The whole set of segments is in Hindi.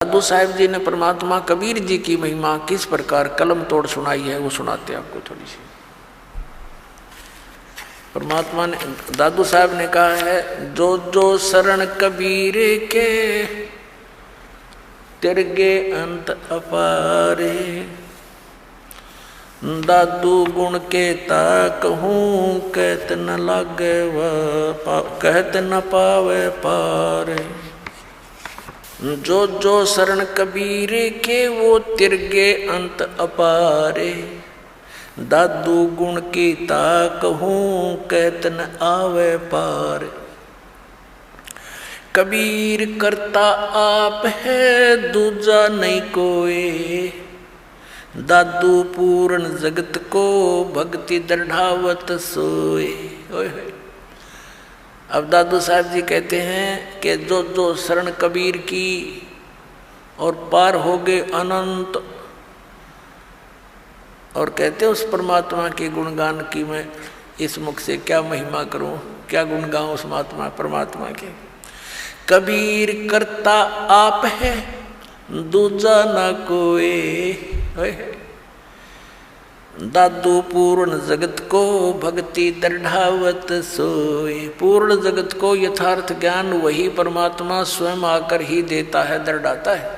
दादू साहब जी ने परमात्मा कबीर जी की महिमा किस प्रकार कलम तोड़ सुनाई है वो सुनाते आपको थोड़ी सी। परमात्मा ने, दादू साहब ने कहा है, जो जो शरण कबीर के तिरगे अंत अपारे, दादू गुण के कहूँ कहत न लागे कहत न पावे पारे। जो जो शरण कबीर के वो तिरगे अंत अपारे, दादू गुण की कहूँ कहत न आवे पार। कबीर करता आप है दूजा नहीं कोई, दादू पूर्ण जगत को भक्ति दृढ़ावत सोए। अब दादू साहब जी कहते हैं कि जो जो शरण कबीर की और पार हो गए अनंत, और कहते उस परमात्मा के गुणगान की मैं इस मुख से क्या महिमा करूं, क्या गुण गाऊं उस महात्मा परमात्मा के। कबीर करता आप है दूजा ना कोई, दादू पूर्ण जगत को भक्ति दृढ़ावत सोए। पूर्ण जगत को यथार्थ ज्ञान वही परमात्मा स्वयं आकर ही देता है, दृढ़ाता है।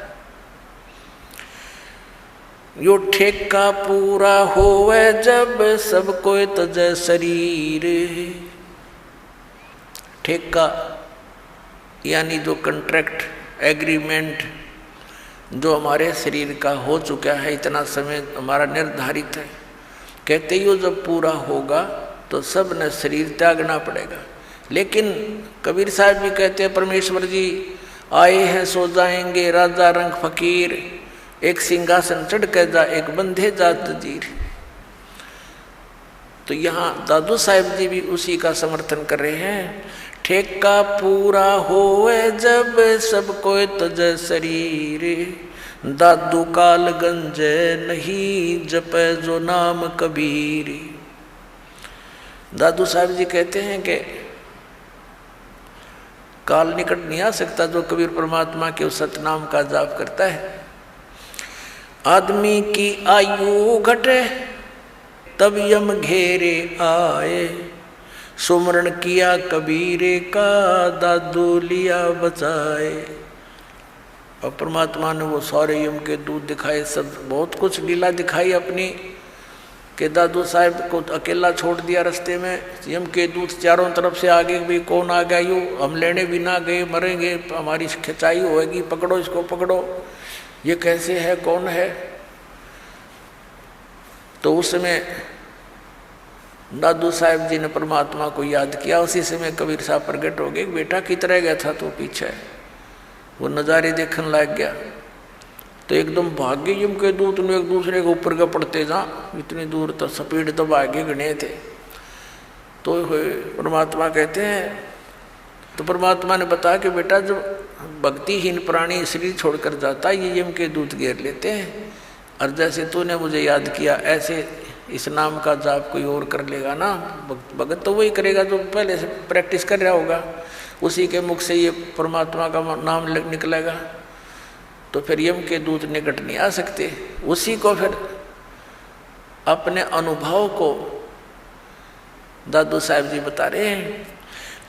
यो ठेका पूरा होवे जब सब कोई तजय शरीर। ठेका यानी जो कंट्रैक्ट एग्रीमेंट जो हमारे शरीर का हो चुका है, इतना समय हमारा निर्धारित है, कहते ही वो जब पूरा होगा तो सब ने शरीर त्यागना पड़ेगा। लेकिन कबीर साहब भी कहते हैं परमेश्वर जी आए हैं सो जाएंगे, राजा रंग फकीर, एक सिंहासन चढ़ कर जा एक बंधे जात जीर। तो यहाँ दादू साहब जी भी उसी का समर्थन कर रहे हैं। ठेका पूरा होए जब सब कोई तजय शरीर, दादू काल गंजे नहीं जपे जो नाम कबीर। दादू साहब जी कहते हैं कि काल निकट नहीं आ सकता जो कबीर परमात्मा के उस सतनाम का जाप करता है। आदमी की आयु घटे तब यम घेरे आए, सुमरण किया कबीरे का दादू लिया बचाए। और परमात्मा ने वो सारे यम के दूत दिखाए, सब बहुत कुछ लीला दिखाई अपनी, कि दादू साहब को अकेला छोड़ दिया रास्ते में। यम के दूत चारों तरफ से आगे भी कौन आ गया, यूँ हम लेने भी ना गए, मरेंगे, हमारी खिंचाई होगी, पकड़ो इसको पकड़ो, ये कैसे है कौन है। तो उस समय दादू साहब जी ने परमात्मा को याद किया। उसी समय कबीर साहब प्रकट हो गए, बेटा कितना गया था तो पीछे, वो नज़ारे देखने लग गया। तो एकदम भाग्य यम के दूत ने एक दूसरे के ऊपर का पड़ते जा, इतनी दूर तो स्पीड तो भाग्य गणे थे। तो परमात्मा कहते हैं, तो परमात्मा ने बताया कि बेटा जब भक्तिहीन प्राणी शरीर छोड़कर जाता है ये यम के दूत घेर लेते हैं, और जैसे तूने मुझे याद किया ऐसे इस नाम का जाप कोई और कर लेगा ना, भगत तो वही करेगा जो पहले से प्रैक्टिस कर रहा होगा, उसी के मुख से ये परमात्मा का नाम निकलेगा। तो फिर यम के दूत निकट नहीं आ सकते। उसी को फिर अपने अनुभव को दादू साहब जी बता रहे हैं।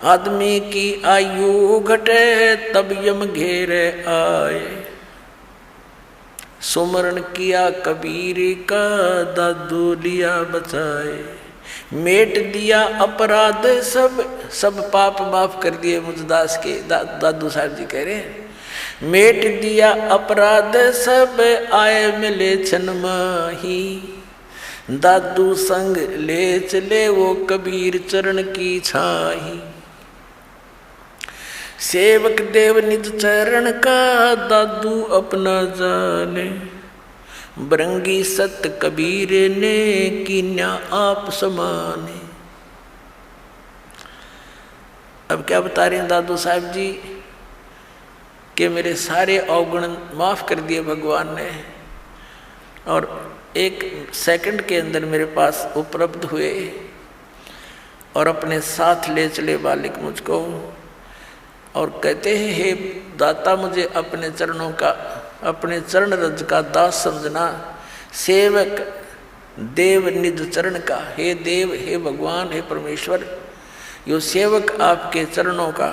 आदमी की आयु घटे तब यम घेरे आए, सुमरण किया कबीर का दादू लिया बचाए। मेट दिया अपराध सब पाप माफ कर दिए मुझदास के। दादू साहब जी कह रहे हैं, मेट दिया अपराध सब आए मिले छन माही, दादू संग ले चले वो कबीर चरण की छाही। सेवक देव निज चरण का दादू अपना जाने, बरंगी सत कबीर ने कीन्या आप समाने। अब क्या बता रहे हैं दादू साहब जी कि मेरे सारे अवगुण माफ कर दिए भगवान ने, और एक सेकंड के अंदर मेरे पास उपलब्ध हुए और अपने साथ ले चले बालिक मुझको, और कहते हैं हे दाता मुझे अपने चरणों का अपने चरण रज का दास समझना, सेवक देव निज चरण का। हे देव, हे भगवान, हे परमेश्वर, यो सेवक आपके चरणों का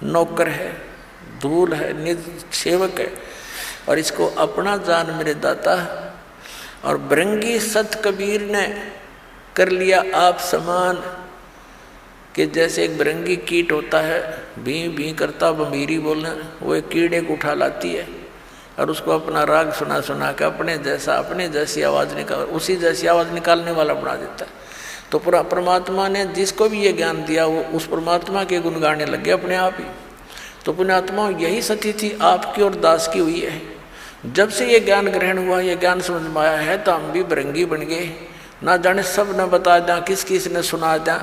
नौकर है, धूल है, निज सेवक है, और इसको अपना जान मेरे दाता। और भृंगी सत कबीर ने कर लिया आप समान, कि जैसे एक भृंगी कीट होता है, भी भी करता बंबीरी बोलना, वो एक कीड़े को उठा लाती है और उसको अपना राग सुना सुना के अपने जैसी आवाज़ निकाल, उसी जैसी आवाज़ निकालने वाला बना देता है। तो पूरा परमात्मा ने जिसको भी ये ज्ञान दिया वो उस परमात्मा के गुण गाने लगे अपने आप ही। तो पुण्यात्मा यही सती थी आपकी और दास की हुई है। जब से ये ज्ञान ग्रहण हुआ, ये ज्ञान समझ में आया है, तो हम भी भृंगी बन गए, ना जाने सब न बता दें, किस किस ने सुना दें,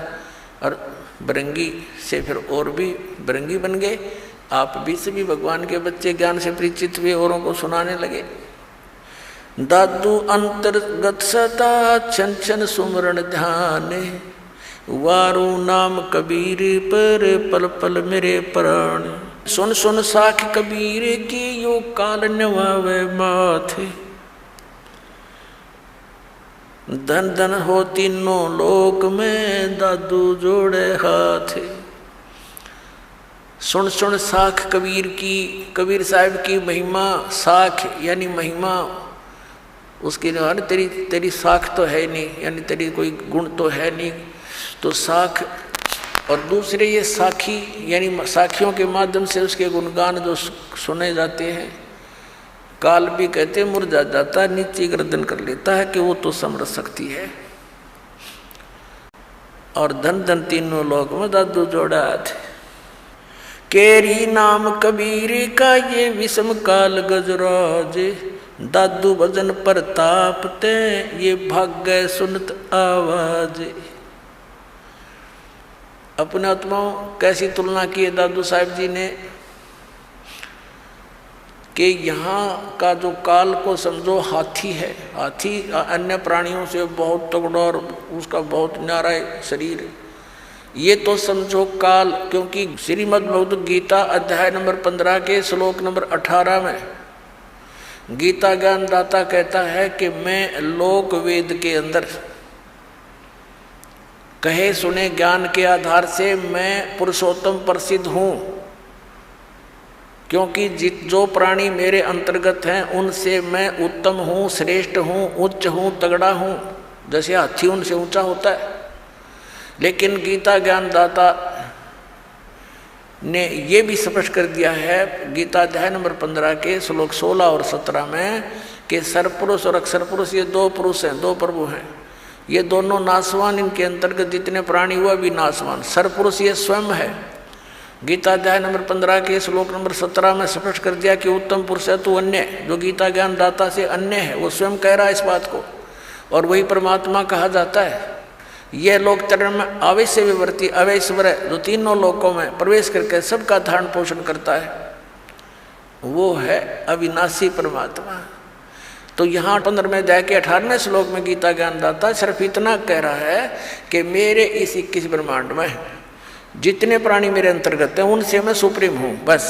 और भृंगी से फिर और भी भृंगी बन गए। आप भी सभी भगवान के बच्चे ज्ञान से परिचित हुए, औरों को सुनाने लगे। दादू अंतर्गत सता छन छन सुमरण ध्यान, वारू नाम कबीर पर पल पल मेरे प्राण। सुन सुन साख कबीर की यो काल नवावे माथे, धन धन हो तीनों लोक में दादू जोड़े हाथ। सुन सुन साख कबीर की, कबीर साहब की महिमा। साख यानी महिमा, उसकी तेरी तेरी साख तो है नहीं, यानी तेरी कोई गुण तो है नहीं, तो साख। और दूसरे ये साखी, यानी साखियों के माध्यम से उसके गुणगान जो सुने जाते हैं। काल भी कहते मुरझा जाता, नीचे गर्दन कर लेता है कि वो तो समझ सकती है। और धन धन तीनों लोक में दादू जोड़ा थे। केरी नाम कबीर का ये विषम काल गजराज, दादू भजन प्रताप ते ये भाग्य सुनत आवाज। अपने आत्माओं कैसी तुलना की है दादू साहब जी ने, कि यहाँ का जो काल को समझो हाथी है। हाथी अन्य प्राणियों से बहुत तगड़ा और उसका बहुत न्यारा शरीर है। ये तो समझो काल, क्योंकि श्रीमद् भगवद गीता अध्याय नंबर 15 के श्लोक नंबर 18 में गीता ज्ञान दाता कहता है कि मैं लोक वेद के अंदर कहे सुने ज्ञान के आधार से मैं पुरुषोत्तम प्रसिद्ध हूँ, क्योंकि जो प्राणी मेरे अंतर्गत हैं उनसे मैं उत्तम हूँ, श्रेष्ठ हूँ, उच्च हूँ, तगड़ा हूँ। जैसे हाथी उनसे ऊंचा होता है। लेकिन गीता ज्ञान दाता ने ये भी स्पष्ट कर दिया है गीता अध्याय नंबर 15 के श्लोक 16 और 17 में कि सरपुरुष और अक्षर पुरुष ये दो पुरुष हैं, दो प्रभु हैं। ये दोनों नासवान, इनके अंतर्गत जितने प्राणी हुआ भी नासवान। सरपुरुष ये स्वयं है। गीता अध्याय नंबर 15 के श्लोक नंबर 17 में स्पष्ट कर दिया कि उत्तम पुरुष है तो अन्य, जो गीता ज्ञान दाता से अन्य है, वो स्वयं कह रहा है इस बात को, और वही परमात्मा कहा जाता है। यह लोक चरण में अवश्य विवर्ती अवैश्वर है, जो तीनों लोकों में प्रवेश करके सबका धारण पोषण करता है, वो है अविनाशी परमात्मा। तो यहाँ 15वें अध्याय के 18वें श्लोक में गीता ज्ञान दाता सिर्फ इतना कह रहा है कि मेरे इस 21 ब्रह्मांड में जितने प्राणी मेरे अंतर्गत हैं उनसे मैं सुप्रीम हूँ बस।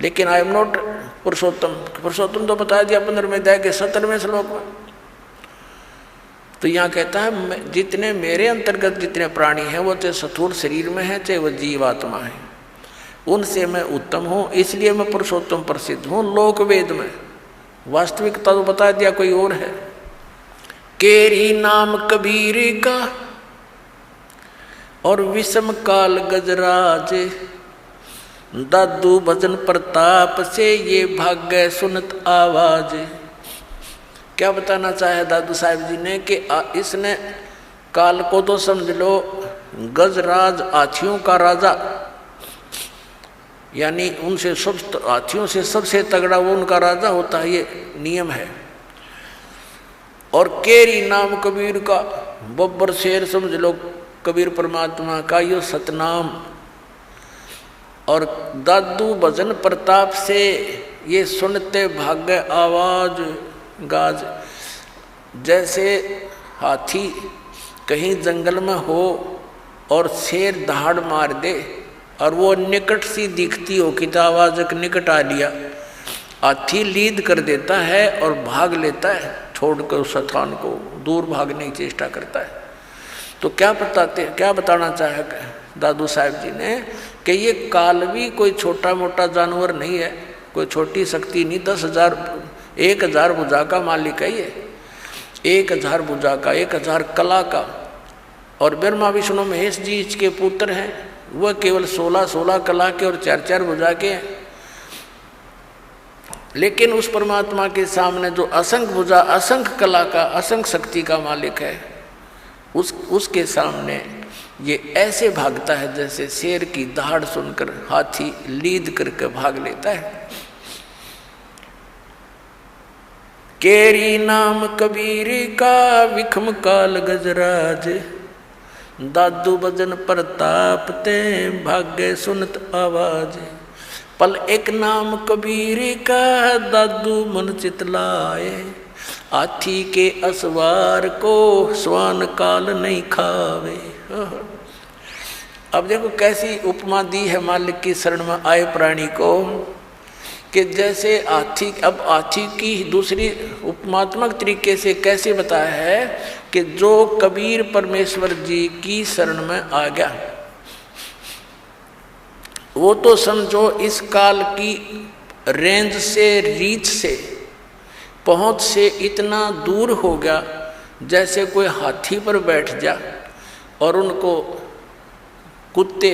लेकिन आई एम नॉट पुरुषोत्तम। पुरुषोत्तम तो बता दिया 15वें अध्याय के 17वें श्लोक में। तो यहाँ कहता है जितने मेरे अंतर्गत जितने प्राणी हैं वो चाहे स्थूल शरीर में है चाहे वो जीवात्मा है, उनसे मैं उत्तम हूँ, इसलिए मैं पुरुषोत्तम प्रसिद्ध हूँ लोक वेद में। वास्तविकता तो बता दिया कोई और है। केरी नाम कबीर का और विषम काल गजराज, दादू भजन प्रताप से ये भाग्य सुनत आवाज। क्या बताना चाहे दादू साहब जी ने कि इसने काल को तो समझ लो गजराज, हाथियों का राजा, यानी उनसे सब हाथियों से सबसे तगड़ा वो उनका राजा होता है, ये नियम है। और केरी नाम कबीर का, बब्बर शेर समझ लो कबीर परमात्मा का यो सतनाम। और दादू भजन प्रताप से ये सुनते भाग्य आवाज गाज। जैसे हाथी कहीं जंगल में हो और शेर दहाड़ मार दे और वो निकट सी दिखती हो कि आवाज निकट आ लिया, हाथी लीद कर देता है और भाग लेता है, छोड़कर उस स्थान को दूर भागने की चेष्टा करता है। तो क्या बताना चाहे दादू साहब जी ने कि ये काल भी कोई छोटा मोटा जानवर नहीं है, कोई छोटी शक्ति नहीं। 10,000 भुजा का मालिक है ये, 1000 भुजा का, 1000 कला का। और ब्रह्मा विष्णु महेश जी इसके पुत्र हैं, वह केवल 16 कला के और 4 भुजा के हैं। लेकिन उस परमात्मा के सामने जो असंख्य भुजा, असंख्य कला का, असंख्य शक्ति का मालिक है, उसके सामने ये ऐसे भागता है जैसे शेर की दहाड़ सुनकर हाथी लीद करके भाग लेता है। केरी नाम कबीर का विखम काल गजराज, दादू भजन प्रताप ते भाग्य सुनत आवाज। पल एक नाम कबीर का दादू मन चितलाए, हाथी के असवार को स्वान काल नहीं खावे। अब देखो कैसी उपमा दी है मालिक की शरण में आए प्राणी को, कि जैसे हाथी। अब हाथी की दूसरी उपमात्मक तरीके से कैसे बताया है कि जो कबीर परमेश्वर जी की शरण में आ गया, वो तो समझो इस काल की रेंज से, रीच से, पहुंच से इतना दूर हो गया जैसे कोई हाथी पर बैठ जा और उनको कुत्ते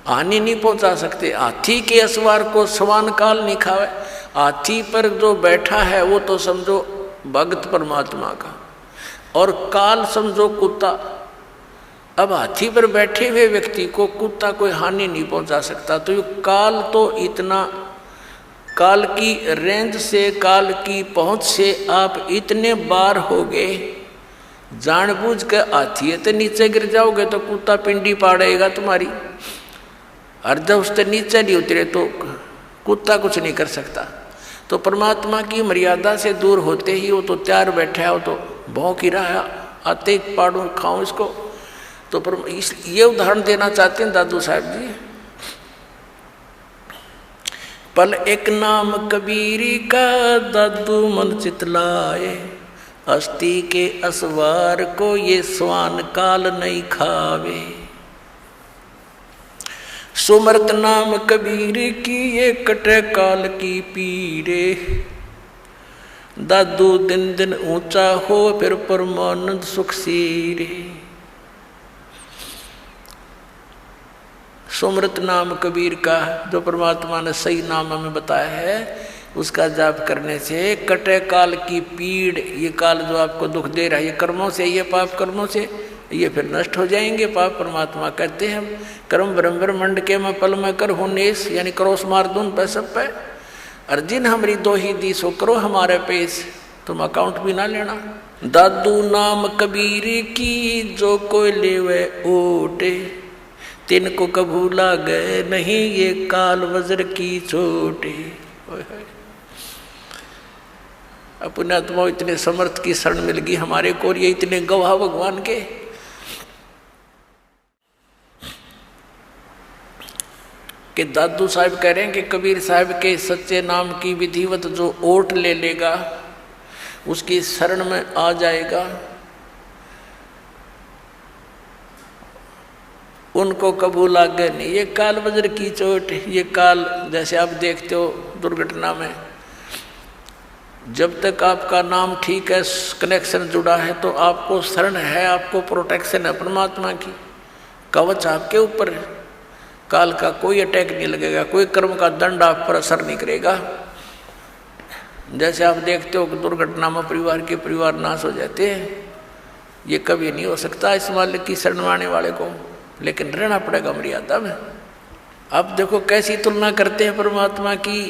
हानि नहीं पहुंचा सकते। हाथी के असवार को स्वान काल नहीं खावे। हाथी पर जो बैठा है वो तो समझो भक्त परमात्मा का, और काल समझो कुत्ता। अब हाथी पर बैठे हुए व्यक्ति को कुत्ता कोई हानि नहीं पहुंचा सकता। तो ये काल तो इतना, काल की रेंज से, काल की पहुंच से आप इतने बार हो गए, जानबूझ के हाथी तो नीचे गिर जाओगे तो कुत्ता पिंडी पाड़ेगा तुम्हारी, और जब उससे नीचे नहीं उतरे तो कुत्ता कुछ नहीं कर सकता। तो परमात्मा की मर्यादा से दूर होते ही वो तो तैयार बैठा हो, तो भौंक ही रहा है, आते ही पाड़ू खाऊं इसको। तो ये उदाहरण देना चाहते हैं दादू साहब जी। पल एक नाम कबीरी का दादू मन चितलाए, हस्ती के असवार को ये स्वान काल नहीं खावे। सुमरत नाम कबीर की ये कटे काल की पीरे, दादू दिन दिन ऊंचा हो फिर परमानंद सुख सीरे। सुमरत नाम कबीर का, जो परमात्मा ने सही नाम हमें बताया है, उसका जाप करने से कटे काल की पीड़, ये काल जो आपको दुख दे रहा है, ये कर्मों से, ये पाप कर्मों से, ये फिर नष्ट हो जाएंगे। पाप परमात्मा कहते हैं कर्म ब्रह्मंड के मैं पल में कर हूँ नेस, यानी क्रोस मार दूं पे सब पे। अर्जिन हमारी दो ही दी सो करो हमारे पेश, तुम अकाउंट भी ना लेना। दादू नाम कबीर की जो कोई लेवे ओटे, तिनको कभू लागे नहीं ये काल वज्र की चोटे। अपने आत्मा इतने समर्थ की शरण मिल गई हमारे को, और ये इतने गवाह भगवान के कि दादू साहब कह रहे हैं कि कबीर साहब के सच्चे नाम की विधिवत जो ओट ले लेगा, उसकी शरण में आ जाएगा, उनको कबू लागे नहीं ये काल वज्र की चोट। ये काल जैसे आप देखते हो दुर्घटना में, जब तक आपका नाम ठीक है, कनेक्शन जुड़ा है, तो आपको शरण है, आपको प्रोटेक्शन है परमात्मा की, कवच आपके ऊपर है। काल का कोई अटैक नहीं लगेगा, कोई कर्म का दंड आप पर असर नहीं करेगा। जैसे आप देखते हो कि दुर्घटना में परिवार नाश हो जाते हैं, ये कभी नहीं हो सकता इस मालिक की शरण में आने वाले को, लेकिन रहना पड़ेगा मर्यादा में। अब देखो कैसी तुलना करते हैं परमात्मा की।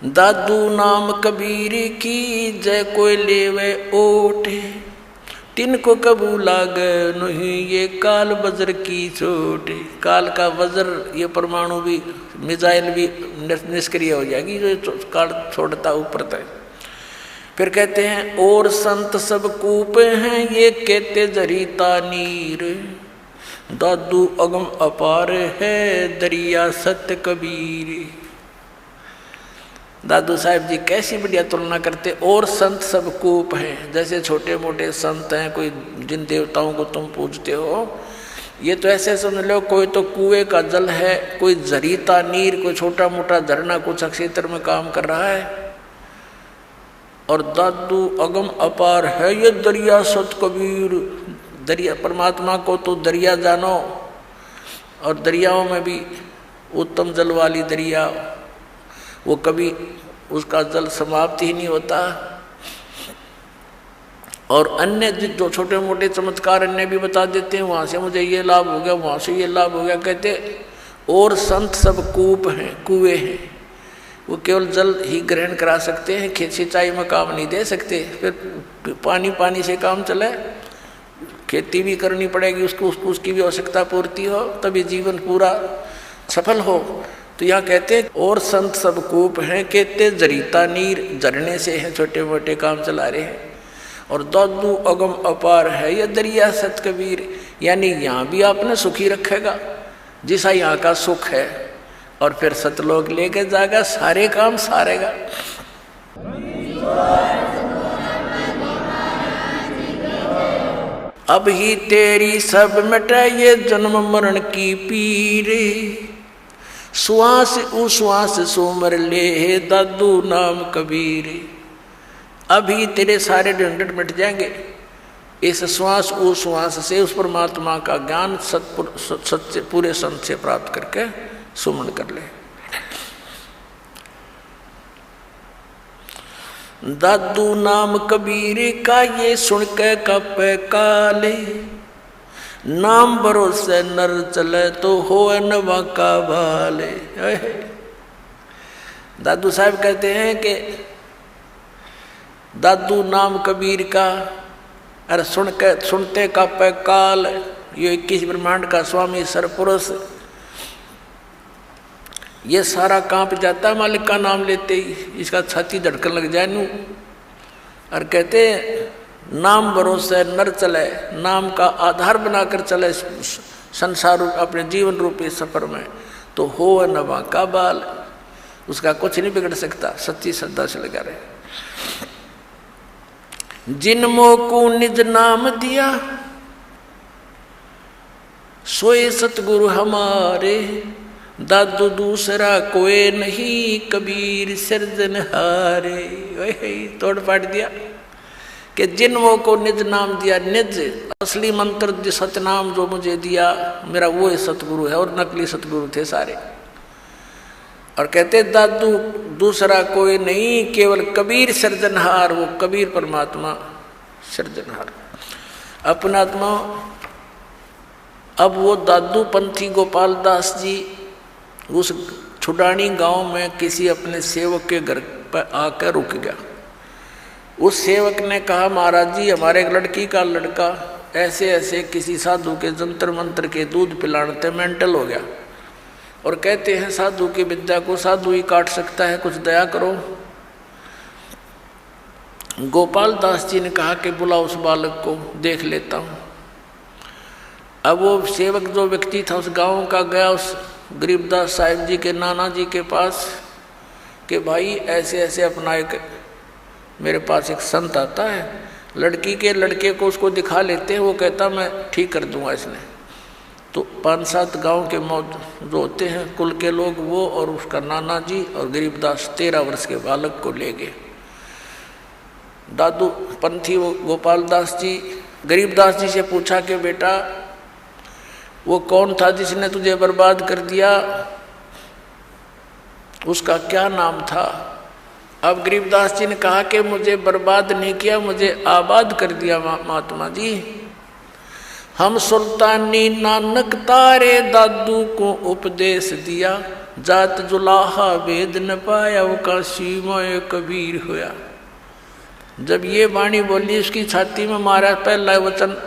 दादू नाम कबीर की जय कोई लेवे ओट, तिनको कबू लाग नहीं ये काल वज्र की चोट। काल का वज्र, ये परमाणु भी, मिसाइल भी निष्क्रिय हो जाएगी जो काल छोड़ता ऊपर तक। फिर कहते हैं और संत सब कूप हैं ये कहते जरीता नीर, दादू अगम अपार है दरिया सत्य कबीर। दादू साहब जी कैसी बढ़िया तुलना करते। और संत सब कूप हैं, जैसे छोटे मोटे संत हैं, कोई जिन देवताओं को तुम पूजते हो, ये तो ऐसे समझ लो कोई तो कुएं का जल है, कोई जरीता नीर, कोई छोटा मोटा झरना कुछ क्षेत्र में काम कर रहा है। और दादू अगम अपार है ये दरिया सत कबीर। दरिया परमात्मा को तो दरिया जानो, और दरियाओं में भी उत्तम जल वाली दरिया, वो कभी उसका जल समाप्त ही नहीं होता। और अन्य जो छोटे मोटे चमत्कार अन्य भी बता देते हैं, वहाँ से मुझे ये लाभ हो गया, वहाँ से ये लाभ हो गया कहते। और संत सब कूप हैं, कुएं हैं, वो केवल जल ही ग्रहण करा सकते हैं, खेत सिंचाई में काम नहीं दे सकते। फिर पानी से काम चले, खेती भी करनी पड़ेगी, उसकी भी आवश्यकता पूर्ति हो, तभी जीवन पूरा सफल हो। तो यहाँ कहते हैं और संत सब कूप हैं, कहते जरीता नीर, झरने से हैं, छोटे मोटे काम चला रहे हैं। और दादू अगम अपार है ये दरिया सत कबीर, यानी यहाँ भी आपने सुखी रखेगा जैसा यहाँ का सुख है, और फिर सतलोक लेके जाएगा, सारे काम सारेगा। अब ही तेरी सब मिटे ये जन्म मरण की पीर, श्वास उश्वास सुमर ले दादू नाम कबीर। अभी तेरे सारे झंझट मिट जाएंगे इस श्वास उश्वास से, उस परमात्मा का ज्ञान सच्चे पूरे संत से प्राप्त करके सुमन कर ले। दादू नाम कबीर का ये सुन के कप काले, नाम भरोसे नर चले तो हो नवा का भाले। दादू साहब कहते हैं कि दादू नाम कबीर का, अरे सुनते का पे काल, ये 21 ब्रह्मांड का स्वामी सरपुरुष, ये सारा कांप जाता है मालिक का नाम लेते ही, इसका छाती धड़कन लग जाए नू। और कहते नाम भरोसे नर चले, नाम का आधार बनाकर चले संसार अपने जीवन रूपी सफर में, तो हो नवा का बाल, उसका कुछ नहीं बिगड़ सकता, सच्ची श्रद्धा से लगा रहे। जिन मोह को निज नाम दिया सोए सतगुरु हमारे, दादू दूसरा कोई नहीं कबीर सिरजनहारे। वही तोड़ पाट दिया कि जिन वो को निज नाम दिया, निज असली मंत्र जो सतनाम जो मुझे दिया मेरा वो ही सतगुरु है, और नकली सतगुरु थे सारे। और कहते दादू दूसरा कोई नहीं केवल कबीर सृजनहार, वो कबीर परमात्मा सृजनहार अपना आत्मा। अब वो दादू पंथी गोपाल दास जी उस छुडानी गांव में किसी अपने सेवक के घर पर आकर रुक गया। उस सेवक ने कहा महाराज जी हमारे एक लड़की का लड़का ऐसे ऐसे किसी साधु के जंतर मंत्र के दूध पिलाने मेंटल हो गया, और कहते हैं साधु की विद्या को साधु ही काट सकता है, कुछ दया करो। गोपाल दास जी ने कहा कि बुलाओ उस बालक को, देख लेता हूँ। अब वो सेवक जो व्यक्ति था उस गांव का गया उस गरीबदास साहिब जी के नाना जी के पास कि भाई ऐसे ऐसे अपना एक मेरे पास एक संत आता है, लड़की के लड़के को उसको दिखा लेते हैं, वो कहता मैं ठीक कर दूंगा इसने। तो 5-7 गांव के मौत जो होते हैं कुल के लोग, वो और उसका नाना जी और गरीबदास 13 वर्ष के बालक को ले गए। दादू पंथी वो गोपाल दास जी गरीबदास जी से पूछा कि बेटा वो कौन था जिसने तुझे बर्बाद कर दिया, उसका क्या नाम था। अब गरीबदास जी ने कहा कि मुझे बर्बाद नहीं किया, मुझे आबाद कर दिया महात्मा जी। हम सुल्तानी नानक तारे दादू को उपदेश दिया, जात जुलाहा वेद न पाया वो काशी मोय कबीर होया। जब ये वाणी बोली उसकी छाती में मारा पहला वचन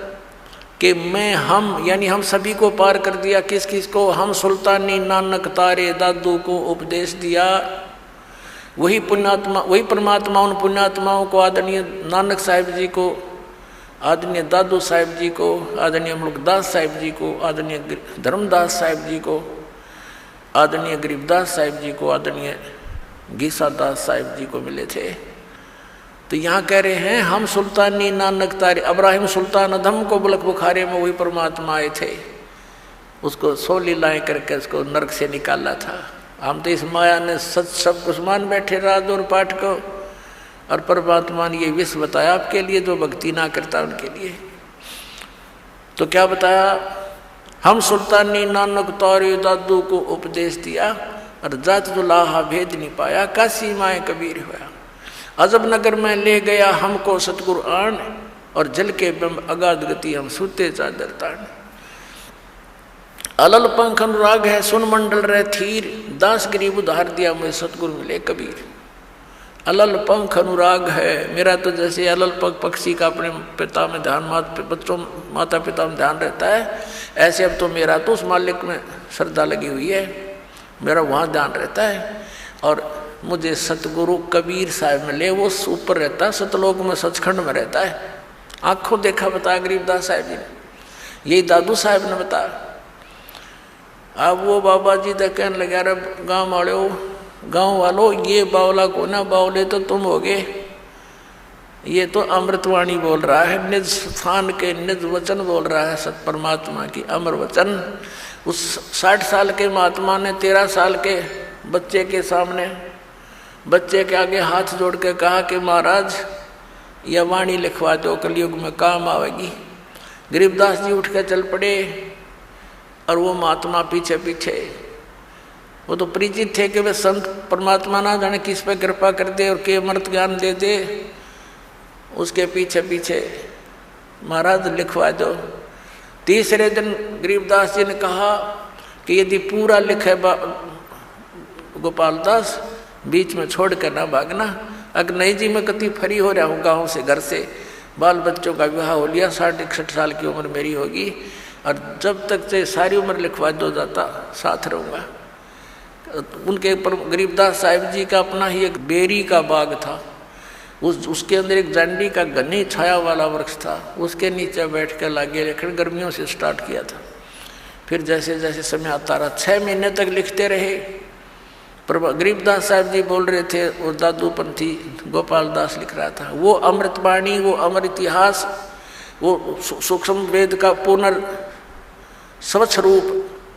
कि मैं हम यानी हम सभी को पार कर दिया। किस किस को? हम सुल्तानी नानक तारे दादू को उपदेश दिया। वही पुण्यात्मा वही परमात्मा उन पुण्यात्माओं को आदरणीय नानक साहिब जी को आदरणीय दादू साहिब जी को, आदरणीय मुल्कदास साहिब जी को, आदरणीय धर्मदास साहिब जी को, आदरणीय गरीबदास साहिब जी को, आदरणीय गीसा दास साहिब जी को मिले थे। तो यहाँ कह रहे हैं हम सुल्तानी नानक तारे, अब्राहिम सुल्तान अधम को बुलक बुखारे में वही परमात्मा आए थे, उसको 100 लीलाएं करके उसको नरक से निकाला था। हम तो इस माया ने सच सब कुछ मान बैठे राज और पाठ को, और परमात्मा ने ये विष बताया आपके लिए, जो भक्ति ना करता उनके लिए। तो क्या बताया, हम सुल्तानी नानक तारे दादू को उपदेश दिया, और जात दुलाहा भेद नहीं पाया, काशी माए कबीर हुआ। अजब नगर में ले गया हमको सतगुरु आन, और जल के बिंब अगाध गति हम सूते चादर तान। अलल पंख अनुराग है सुन मंडल रहे थीर, दास गरीब उधार दिया मुझे सतगुरु मिले कबीर। अलल पंख अनुराग है, मेरा तो जैसे अलल पंख पक्षी का अपने पिता में ध्यान, माता पिता में ध्यान रहता है, ऐसे अब तो मेरा तो उस मालिक में श्रद्धा लगी हुई है, मेरा वहाँ ध्यान रहता है। और मुझे सतगुरु कबीर साहब मिले, वो ऊपर रहता है सतलोक में, सचखंड में रहता है। आंखों देखा बताया गरीबदास साहब जी ने, यही दादू साहब ने बताया। अब वो बाबा जी तो कहने लगे, अरे गाँव वालों ये बावला को ना, बावले तो तुम होगे, ये तो अमृतवाणी बोल रहा है, निज स्थान के निज वचन बोल रहा है, सत परमात्मा की अमर वचन। उस 60 साल के महात्मा ने 13 साल के बच्चे के सामने, बच्चे के आगे हाथ जोड़ के कहा कि महाराज यह वाणी लिखवा दो, कलयुग में काम आवेगी। गरीबदास जी उठ के चल पड़े, और वो महात्मा पीछे पीछे, वो तो परिचित थे कि वे संत परमात्मा ना जाने किस पे कृपा कर दे और के अमृत ज्ञान दे दे, उसके पीछे पीछे महाराज लिखवा दो। तीसरे दिन गरीबदास जी ने कहा कि यदि पूरा लिखे गोपाल दास, बीच में छोड़ कर ना भागना। अगर नहीं जी मैं कति फरी हो रहा हूँ गाँव से, घर से, बाल बच्चों का विवाह हो लिया, 60-61 साल की उम्र मेरी होगी, और जब तक से सारी उम्र लिखवा दो जाता साथ रहूँगा। उनके ऊपर गरीबदास साहिब जी का अपना ही एक बेरी का बाग था, उसके अंदर एक जांडी का घनी छाया वाला वृक्ष था, उसके नीचे बैठ कर लागे लेखन गर्मियों से स्टार्ट किया था। फिर जैसे जैसे समय आता रहा, 6 महीने तक लिखते रहे। पर गरीबदास साहब जी बोल रहे थे और दादू पंथी गोपाल दास लिख रहा था। वो अमृतवाणी, वो अमर इतिहास, वो सूक्ष्म वेद का पुनर् स्वच्छ रूप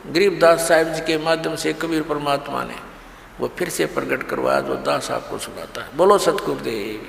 गरीबदास साहिब जी के माध्यम से कबीर परमात्मा ने वो फिर से प्रकट करवाया, जो दास आपको सुनाता है। बोलो सतगुरुदेव।